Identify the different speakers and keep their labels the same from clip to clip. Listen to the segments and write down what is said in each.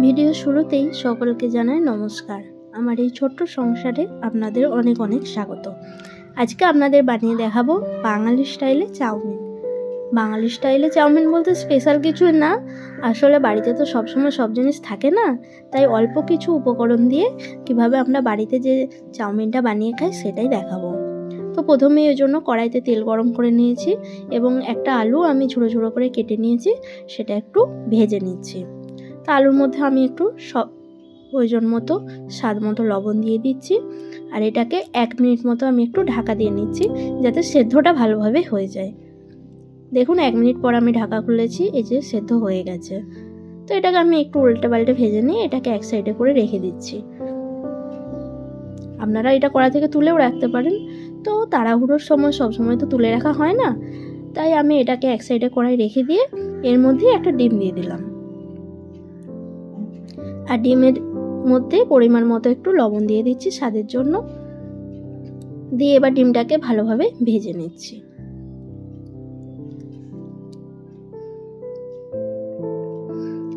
Speaker 1: Video শুরুতেই সকলকে জানাই নমস্কার। আমার এই ছোট্ট সংসারে আপনাদের অনেক অনেক স্বাগত। আজকে আপনাদের বানিয়ে দেখাবো বাঙালি স্টাইলে চাউমিন। বাঙালি স্টাইলে চাউমিন বলতে স্পেশাল কিছু না, আসলে বাড়িতে তো সবসময় সব জিনিস থাকে না, তাই অল্প কিছু উপকরণ দিয়ে কিভাবে আমরা বাড়িতে যে চাউমিনটা বানিয়ে খাই সেটাই দেখাবো। তো প্রথমেই এর জন্য কড়াইতে তেল গরম করে নিয়েছি এবং একটা আলু আমি ঝুড়ো ঝুড়ো করে কেটে নিয়েছি, সেটা একটু ভেজে নিচ্ছি। তো আলুর মধ্যে আমি একটু প্রয়োজন মতো স্বাদ মতো লবণ দিয়ে দিচ্ছি, আর এটাকে 1 মিনিট মতো আমি একটু ঢাকা দিয়ে নিচ্ছি যাতে সেদ্ধটা ভালোভাবে হয়ে যায়। দেখুন 1 মিনিট পর আমি ঢাকা খুলেছি, এই যে সেদ্ধ হয়ে গেছে। তো এটাকে আমি একটু উল্টে পাল্টে ভেজে নিয়ে এটাকে এক সাইডে করে রেখে দিচ্ছি। আপনারা এটা কড়া থেকে তুলেও রাখতে পারেন, তো তাড়াহুড়োর সময় সবসময় তো তুলে রাখা হয় না, তাই আমি এটাকে এক সাইডে কড়াই রেখে দিয়ে এর মধ্যে একটা ডিম দিয়ে দিলাম, আর ডিমের মধ্যে পরিমাণ মতো একটু লবণ দিয়ে দিচ্ছি স্বাদের জন্য, দিয়ে এবার ডিমটাকে ভালোভাবে ভেজে নিচ্ছি।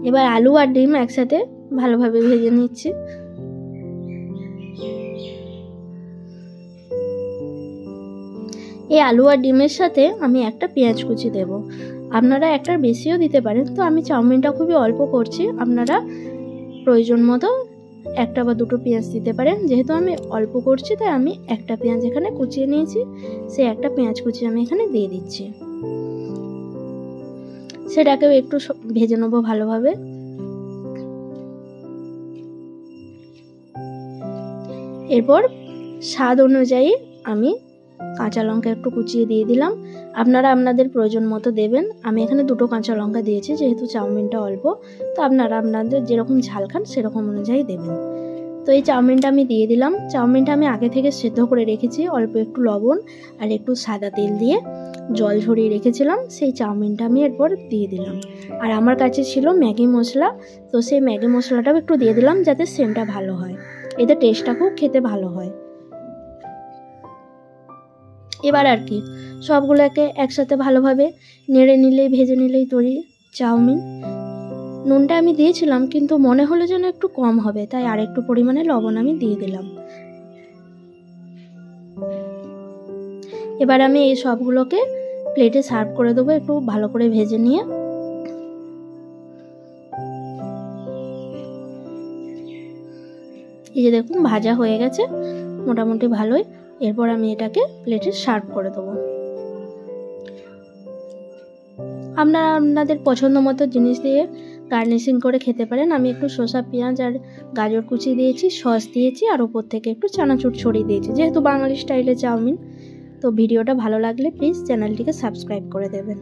Speaker 1: এবার আলু আর ডিম একসাথে ভালোভাবে ভেজে নিচ্ছি। এই আলু আর ডিমের সাথে আমি একটা পেঁয়াজ কুচি দেব, আপনারা একটার বেশিও দিতে পারেন। তো আমি চাউমিনটা খুবই অল্প করছি, আপনারা প্রয়োজন মতো একটা বা দুটো পেঁয়াজ দিতে পারেন। যেহেতু আমি অল্প করছি তাই আমি একটা পেঁয়াজ এখানে কুচিয়ে নিয়েছি, সেই একটা পেঁয়াজ কুচি আমি এখানে দিয়ে দিচ্ছি। সেটাকেও একটু ভেজে নেবো ভালোভাবে। এরপর স্বাদ অনুযায়ী আমি কাঁচা লঙ্কা একটু কুচিয়ে দিয়ে দিলাম, আপনারা আপনাদের প্রয়োজন মতো দেবেন। আমি এখানে 2টো কাঁচা লঙ্কা দিয়েছি, যেহেতু চাউমিনটা অল্প, তো আপনারা আপনাদের যেরকম ঝাল খান সেরকম অনুযায়ী দেবেন। তো এই চাউমিনটা আমি দিয়ে দিলাম। চাউমিনটা আমি আগে থেকে সেদ্ধ করে রেখেছি, অল্প একটু লবণ আর একটু সাদা তেল দিয়ে জল ঝরিয়ে রেখেছিলাম, সেই চাউমিনটা আমি এরপর দিয়ে দিলাম। আর আমার কাছে ছিল ম্যাগি মশলা, তো সেই ম্যাগি মশলাটাও একটু দিয়ে দিলাম যাতে সেন্টটা ভালো হয়, এতে টেস্টটা খুব খেতে ভালো হয়। এবার আর কি সবগুলোকে একসাথে ভালোভাবে নেড়ে নিলেই ভেজে নিলেই তৈরি চাউমিন। নুনটা আমি দিয়েছিলাম কিন্তু মনে হলো যেন একটু কম হবে, তাই আর একটু পরিমাণে লবণ আমি দিয়ে দিলাম। এবার আমি এই সবগুলোকে প্লেটে সার্ভ করে দেবো একটু ভালো করে ভেজে নিয়ে। এই যে দেখুন ভাজা হয়ে গেছে মোটামুটি ভালোই। এরপর আমি এটাকে প্লেটে সার্ভ করে দেবো। আপনারা আপনাদের পছন্দ মতো জিনিস দিয়ে গার্নিশিং করে খেতে পারেন। আমি একটু শসা, পেঁয়াজ আর গাজর কুচি দিয়েছি, সস দিয়েছি, আর উপর থেকে একটু চানাচুর ছড়িয়ে দিয়েছি, যেহেতু বাঙালি স্টাইলে চাউমিন। তো ভিডিওটা ভালো লাগলে প্লিজ চ্যানেলটিকে সাবস্ক্রাইব করে দেবেন।